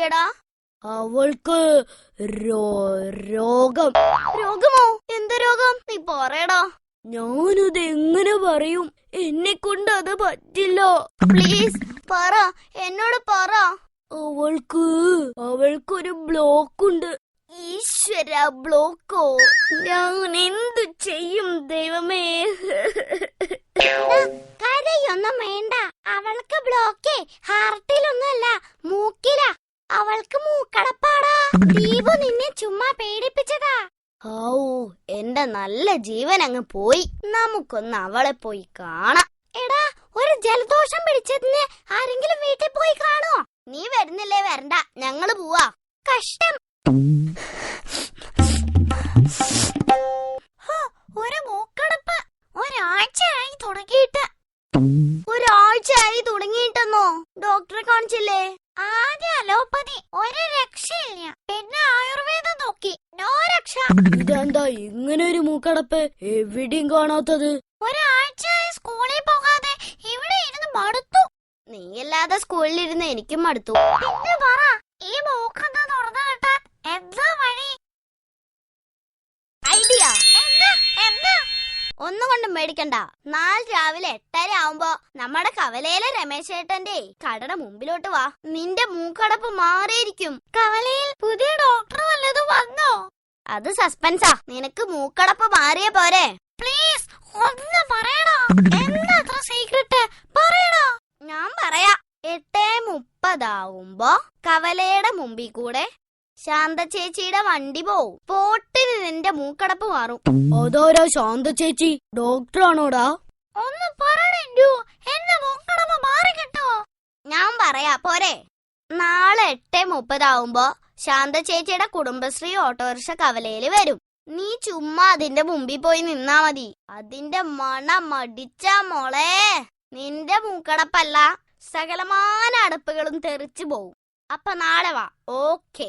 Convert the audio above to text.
പറ്റിയടാ? അവൾക്ക് രോഗം. രോഗമോ? എന്ത് രോഗം? നീ പറയടാ. ഞാനത് എങ്ങനെ പറയും? എന്നെ കൊണ്ട് അത് പറ്റില്ല. പ്ലീസ് പറ, എന്നോട് പറ. അവൾക്കൊരു ബ്ലോക്കുണ്ട്. ഈശ്വര, ബ്ലോക്കോ? ഞാൻ എന്തു ചെയ്യും ദൈവമേ? കരയൊന്നും വേണ്ട. അവൾക്ക് ബ്ലോക്കേ ഹാർട്ടിലൊന്നുമല്ല, മൂക്കിലാ. അവൾക്ക് മൂക്കടപ്പാടാ. ദീപു നിന്നെ ചുമ്മാ പേടിപ്പിച്ചതാ. എന്റെ നല്ല ജീവൻ അങ്ങ് പോയി. നമുക്കൊന്ന് അവളെ പോയി കാണാം. എടാ, ഒരു ജലദോഷം പിടിച്ചതിന് ആരെങ്കിലും വീട്ടിൽ പോയി കാണോ? നീ വരുന്നില്ലേ? വരണ്ട, ഞങ്ങള് പോവാ. കഷ്ടം. ഒരു മൂക്കടപ്പ് ഒരാഴ്ചയായി തുടങ്ങിയിട്ടെന്നോ? ഡോക്ടറെ കാണിച്ചില്ലേ? ആദ്യം അലോപ്പതി, ഒരു രക്ഷയില്ല. പിന്നെ ആയുർവേദം നോക്കി, നോ രക്ഷ. ഇതെന്താ ഇങ്ങനെ ഒരു മൂക്കടപ്പ്? എവിടെയും കാണാത്തത്. ഒരാഴ്ചയായി സ്കൂളിൽ പോകാതെ ഇവിടെ ഇരുന്ന് മടുത്തു. നീയല്ലാതെ സ്കൂളിലിരുന്ന് എനിക്കും മടുത്തു. പിന്നെ പറ, ഈ മൂക്കെന്ന് തുറന്നു കിട്ടാൻ എന്താ വഴി? ഐഡിയ. എന്താ? ഒന്നുകൊണ്ടും മേടിക്കണ്ട. നാളെ രാവിലെ 8:30 ആവുമ്പോ നമ്മുടെ കവലയിലെ രമേശേട്ടന്റെ കടയുടെ മുമ്പിലോട്ട് വാ. നിന്റെ മൂക്കടപ്പ് മാറിയിരിക്കും. കവലയിൽ പുതിയ ഡോക്ടർ വല്ലതും വന്നോ? അത് സസ്പെൻസാ. നിനക്ക് മൂക്കടപ്പ് മാറിയ പോരെ? പ്ലീസ് ഒന്ന് പറയണോ? എന്താ അത്ര സീക്രട്ട്? പറയണോ? ഞാൻ പറയാ. 8:30 ആവുമ്പോ കവലയുടെ മുമ്പിൽ കൂടെ ശാന്ത ചേച്ചിയുടെ വണ്ടി പോവും. പോട്ടിന് നിന്റെ മൂക്കടപ്പ് മാറും. അതാരാ ശാന്ത ചേച്ചി? ഡോക്ടറാണോടാ? ഒന്ന് പറയണു, എന്റെ മൂക്കടപ്പ് മാറി കിട്ടോ? ഞാൻ പറയാ പോരെ? നാളെ 8:30 ആവുമ്പോ ശാന്ത ചേച്ചിയുടെ കുടുംബശ്രീ ഓട്ടോറിക്ഷ കവലയില് വരും. നീ ചുമ്മാ അതിന്റെ മുമ്പിൽ പോയി നിന്നാ മതി. അതിന്റെ മണം മടിച്ചാ മോളെ, നിന്റെ മൂക്കടപ്പല്ല, സകലമാന അടപ്പുകളും തെറിച്ചു പോവും. അപ്പൊ നാളെ വാ. ഓക്കേ.